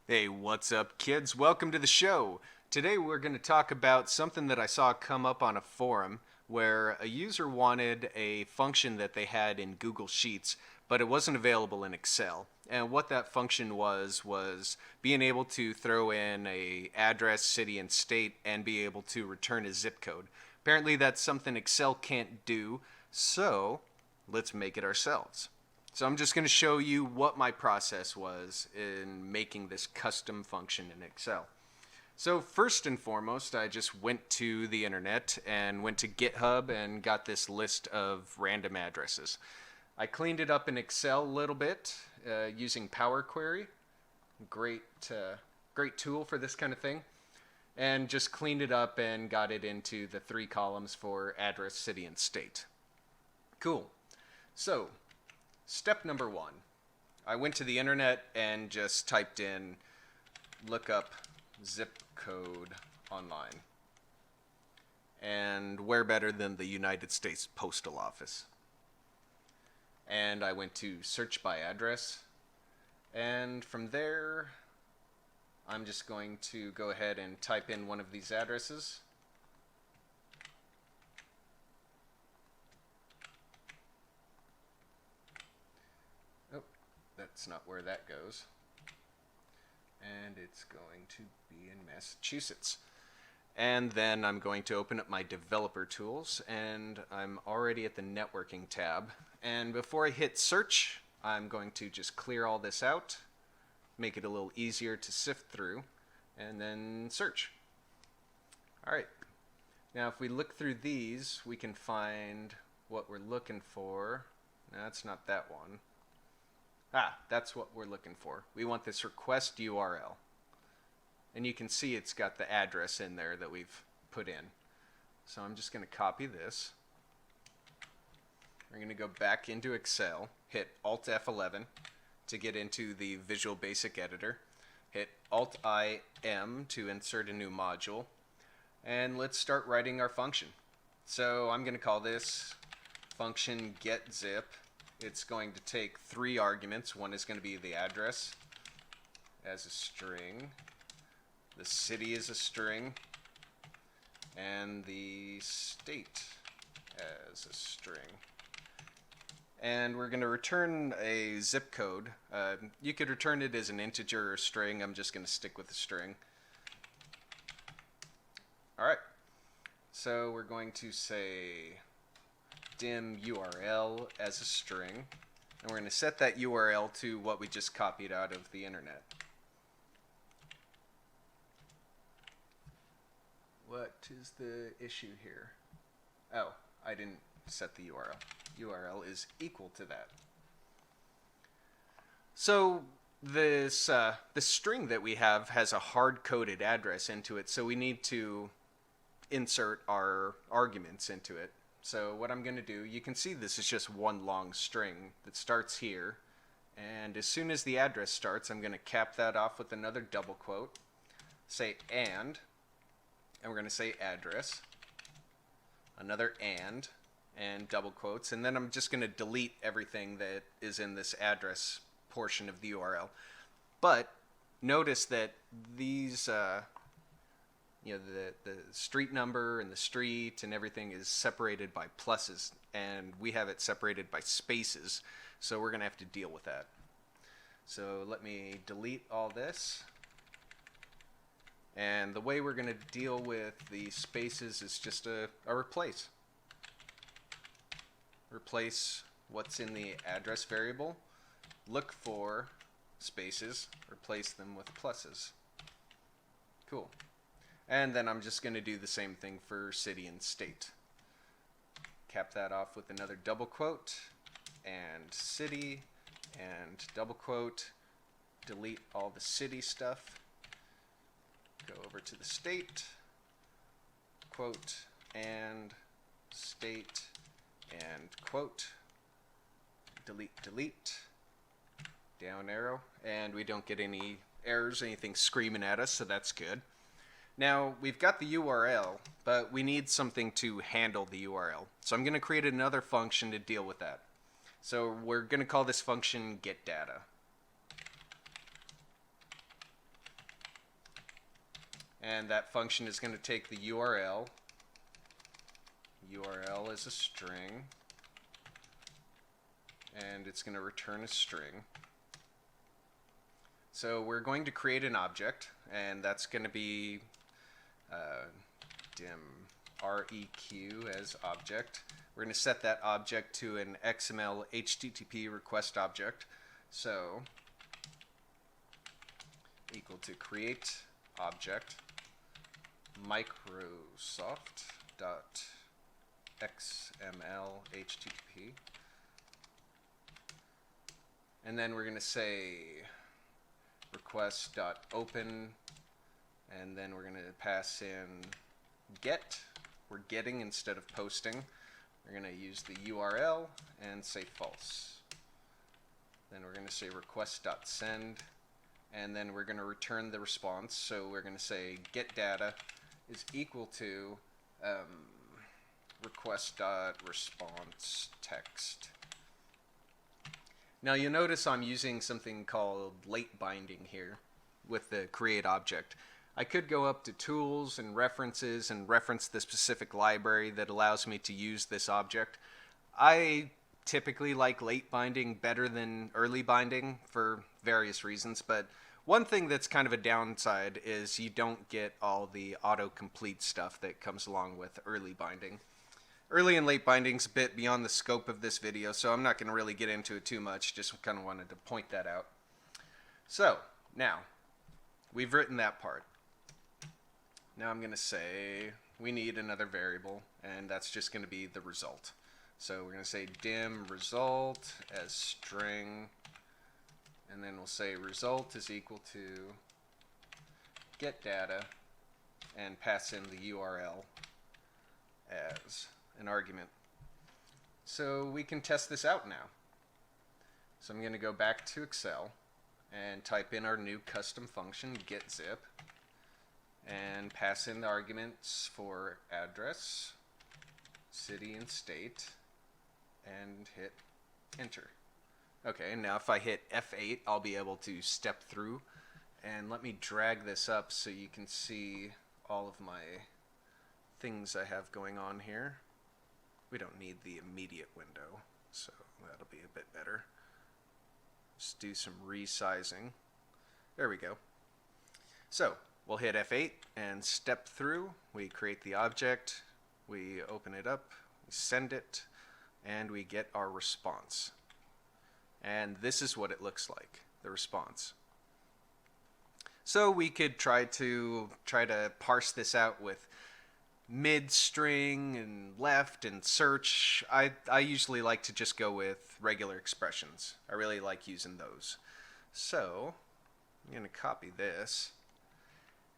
Hey, what's up, kids? Welcome to the show. Today we're going to talk about something that I saw come up on a forum where a user wanted a function that they had in Google Sheets, but it wasn't available in Excel. And what that function was being able to throw in a address, city, and state and be able to return a zip code. Apparently that's something Excel can't do, so let's make it ourselves. So I'm just going to show you what my process was in making this custom function in Excel. So first and foremost, I just went to the internet and went to GitHub and got this list of random addresses. I cleaned it up in Excel a little bit using Power Query. Great, great tool for this kind of thing. And just cleaned it up and got it into the 3 columns for address, city, and state. Cool. So step number 1. I went to the internet and just typed in look up zip code online. And where better than the United States Postal Office? And I went to search by address. And from there, I'm just going to go ahead and type in one of these addresses. That's not where that goes. And it's going to be in Massachusetts. And then I'm going to open up my developer tools, and I'm already at the networking tab. And before I hit search, I'm going to just clear all this out, make it a little easier to sift through, and then search. Alright, now if we look through these, we can find what we're looking for. No, that's not that one. That's what we're looking for. We want this request URL. And you can see it's got the address in there that we've put in. So I'm just going to copy this. We're going to go back into Excel, hit Alt F11 to get into the Visual Basic Editor, hit Alt IM to insert a new module, and let's start writing our function. So I'm going to call this function getZip. It's going to take 3 arguments. One is going to be the address as a string, the city is a string, and the state as a string. And we're going to return a zip code. You could return it as an integer or a string. I'm just going to stick with the string. Alright, so we're going to say dim URL as a string, and we're going to set that URL to what we just copied out of the internet. What is the issue here? Oh, I didn't set the URL. URL is equal to that. So this string that we have has a hard-coded address into it, so we need to insert our arguments into it. So what I'm going to do, you can see this is just one long string that starts here, and as soon as the address starts, I'm going to cap that off with another double quote, say and we're going to say address, another and double quotes, and then I'm just going to delete everything that is in this address portion of the URL. But notice that these the street number and the street and everything is separated by pluses, and we have it separated by spaces, so we're going to have to deal with that. So let me delete all this, and the way we're going to deal with the spaces is just a replace. Replace what's in the address variable, look for spaces, replace them with pluses. Cool. And then I'm just going to do the same thing for city and state. Cap that off with another double quote, and city, and double quote, delete all the city stuff, go over to the state, quote, and state, and quote, delete, down arrow, and we don't get any errors, anything screaming at us, so that's good. Now, we've got the URL, but we need something to handle the URL. So I'm going to create another function to deal with that. So we're going to call this function getData. and that function is going to take the URL as a string, and it's going to return a string. So we're going to create an object, and that's going to be dim req as object. We're going to set that object to an XML HTTP request object. So equal to create object Microsoft.xml HTTP, and then we're going to say request.open, and then we're going to pass in get. We're getting instead of posting. We're going to use the URL and say false. Then we're going to say request.send, and then we're going to return the response. So we're going to say get data is equal to request.response text. Now you'll notice I'm using something called late binding here with the create object. I could go up to tools and references and reference the specific library that allows me to use this object. I typically like late binding better than early binding for various reasons, but one thing that's kind of a downside is you don't get all the autocomplete stuff that comes along with early binding. Early and late binding's a bit beyond the scope of this video, so I'm not going to really get into it too much, just kind of wanted to point that out. So, now, we've written that part. Now I'm going to say we need another variable, and that's just going to be the result. So we're going to say dim result as string, and then we'll say result is equal to get data, and pass in the URL as an argument. So we can test this out now. So I'm going to go back to Excel and type in our new custom function getZip, and pass in the arguments for address, city, and state, and hit enter. Okay, and now if I hit F8, I'll be able to step through, and let me drag this up so you can see all of my things I have going on here. We don't need the immediate window, so that'll be a bit better. Just do some resizing. There we go. So we'll hit F8 and step through. We create the object, we open it up, we send it, and we get our response. And this is what it looks like, the response. So we could try to parse this out with mid string and left and search. I usually like to just go with regular expressions. I really like using those. So I'm going to copy this,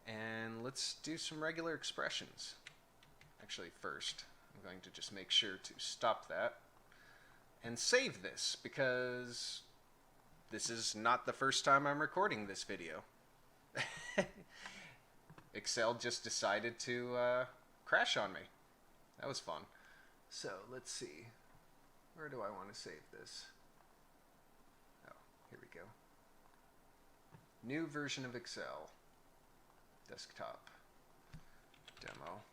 and let's do some regular expressions. Actually, first I'm going to just make sure to stop that and save this, because this is not the first time I'm recording this video. Excel just decided to crash on me. That was fun. So let's see. Where do I want to save this? Oh, here we go. New version of Excel. Desktop. Demo.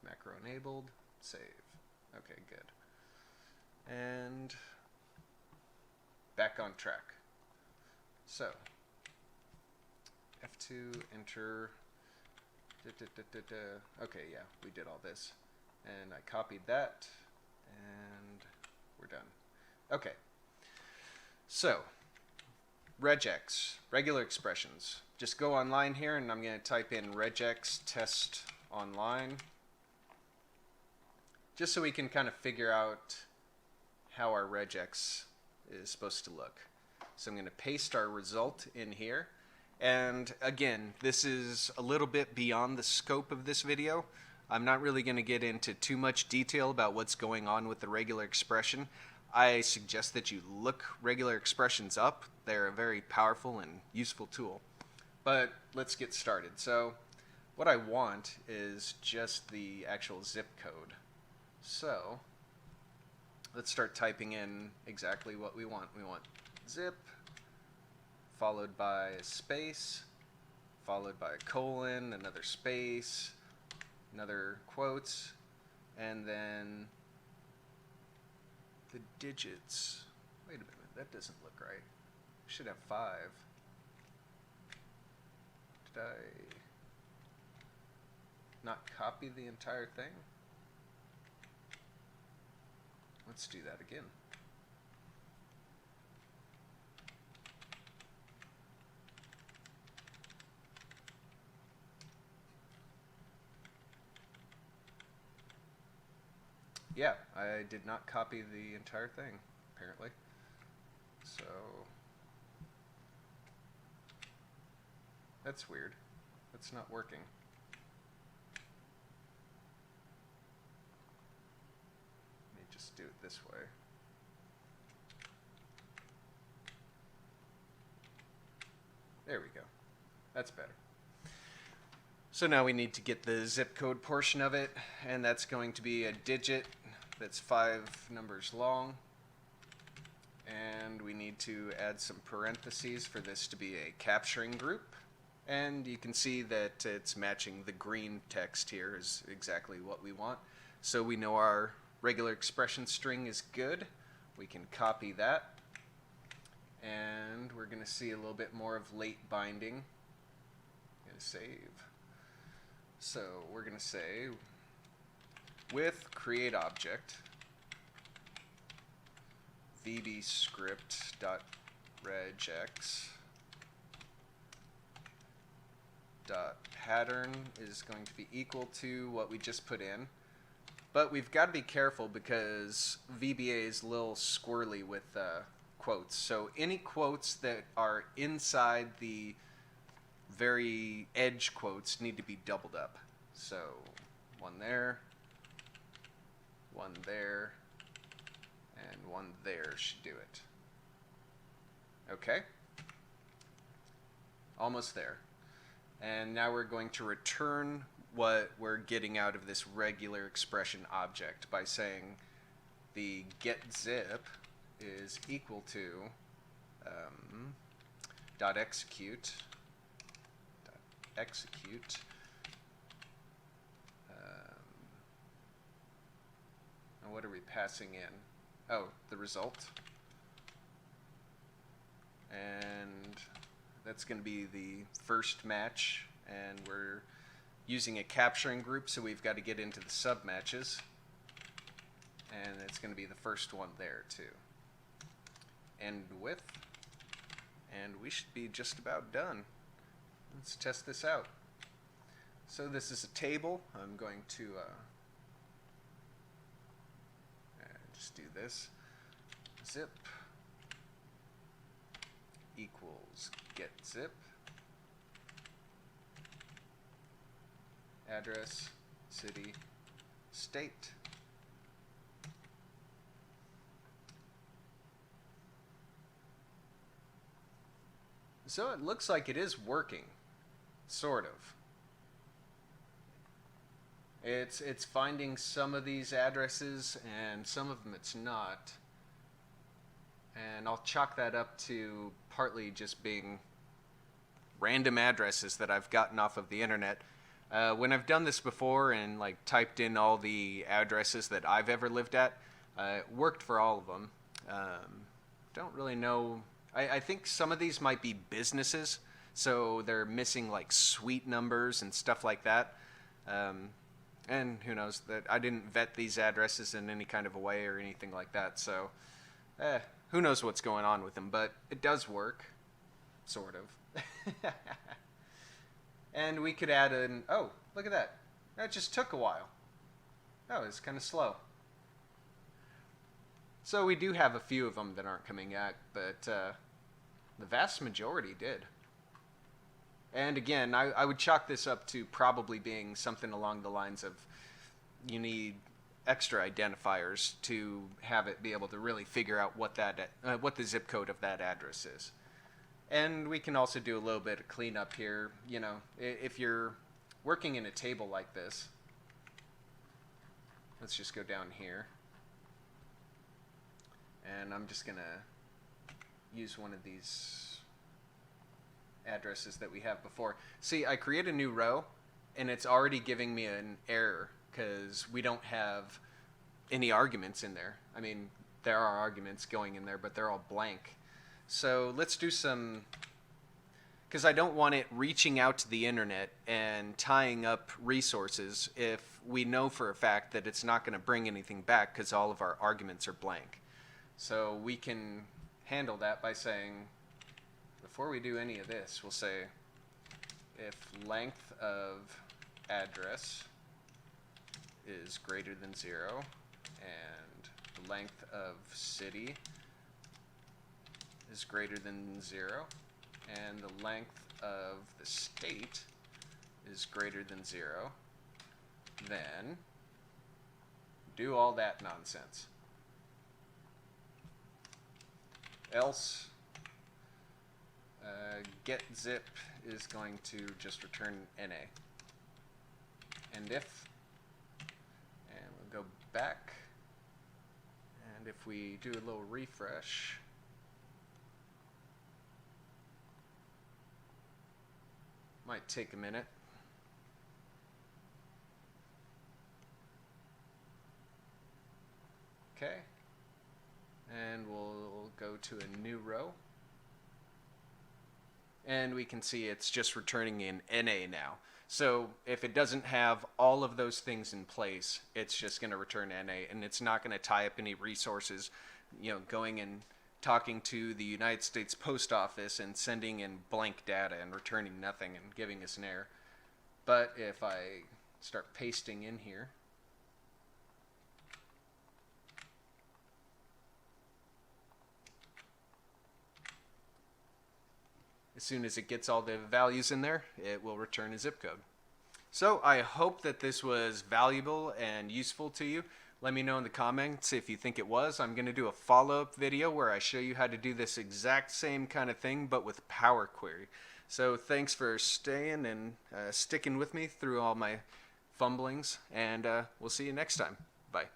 Macro enabled. Save. Okay, good. And back on track. So F2, enter. Okay, yeah, we did all this. And I copied that, and we're done. Okay. So, regex, regular expressions. Just go online here, and I'm going to type in regex test online, just so we can kind of figure out how our regex is supposed to look. So I'm going to paste our result in here. And again, this is a little bit beyond the scope of this video. I'm not really going to get into too much detail about what's going on with the regular expression. I suggest that you look regular expressions up. They're a very powerful and useful tool. But let's get started. So what I want is just the actual zip code. So let's start typing in exactly what we want. We want zip, followed by a space, followed by a colon, another space, another quotes, and then the digits. Wait a minute, that doesn't look right. I should have 5. Did I not copy the entire thing? Let's do that again. Yeah, I did not copy the entire thing, apparently. So that's weird. That's not working. Let me just do it this way. There we go. That's better. So now we need to get the zip code portion of it, and that's going to be a digit that's 5 numbers long. And we need to add some parentheses for this to be a capturing group. And you can see that it's matching the green text here is exactly what we want. So we know our regular expression string is good. We can copy that. And we're going to see a little bit more of late binding. I'm going to save. So we're going to say with create object vbscript.regex dot pattern is going to be equal to what we just put in. But we've got to be careful because VBA is a little squirrely with quotes. So any quotes that are inside the very edge quotes need to be doubled up. So one there, and one there should do it. Okay? Almost there. And now we're going to return what we're getting out of this regular expression object by saying the getZip is equal to execute and what are we passing in? Oh, the result. And that's going to be the first match, and we're using a capturing group, so we've got to get into the sub matches, and it's going to be the first one there too. End with, and we should be just about done. Let's test this out. So this is a table. I'm going to just do this. Zip equals getZip address, city, state. So it looks like it is working, sort of. It's finding some of these addresses and some of them it's not. And I'll chalk that up to partly just being random addresses that I've gotten off of the internet. When I've done this before and like typed in all the addresses that I've ever lived at, it worked for all of them. Don't really know. I think some of these might be businesses, so they're missing like suite numbers and stuff like that. And who knows, that I didn't vet these addresses in any kind of a way or anything like that, so who knows what's going on with them, but it does work, sort of. And we could add an, oh, look at that. That just took a while. Oh, it's kind of slow. So we do have a few of them that aren't coming back, but the vast majority did. And again, I would chalk this up to probably being something along the lines of you need extra identifiers to have it be able to really figure out what that what the zip code of that address is. And we can also do a little bit of cleanup here. You know, if you're working in a table like this, let's just go down here. And I'm just going to use one of these addresses that we have before. See, I create a new row, and it's already giving me an error because we don't have any arguments in there. I mean, there are arguments going in there, but they're all blank. So let's do some, because I don't want it reaching out to the internet and tying up resources if we know for a fact that it's not going to bring anything back because all of our arguments are blank. So we can handle that by saying, before we do any of this, we'll say if length of address is greater than 0 and the length of city is greater than 0 and the length of the state is greater than 0, then do all that nonsense. Else get zip is going to just return NA. And if, and we'll go back, and if we do a little refresh, might take a minute. Okay, and we'll go to a new row. And we can see it's just returning in NA now. So if it doesn't have all of those things in place, it's just going to return NA, and it's not going to tie up any resources, you know, going and talking to the United States Post Office and sending in blank data and returning nothing and giving us an error. But if I start pasting in here, as soon as it gets all the values in there, it will return a zip code. So I hope that this was valuable and useful to you. Let me know in the comments if you think it was. I'm going to do a follow-up video where I show you how to do this exact same kind of thing, but with Power Query. So thanks for staying and sticking with me through all my fumblings, and we'll see you next time. Bye.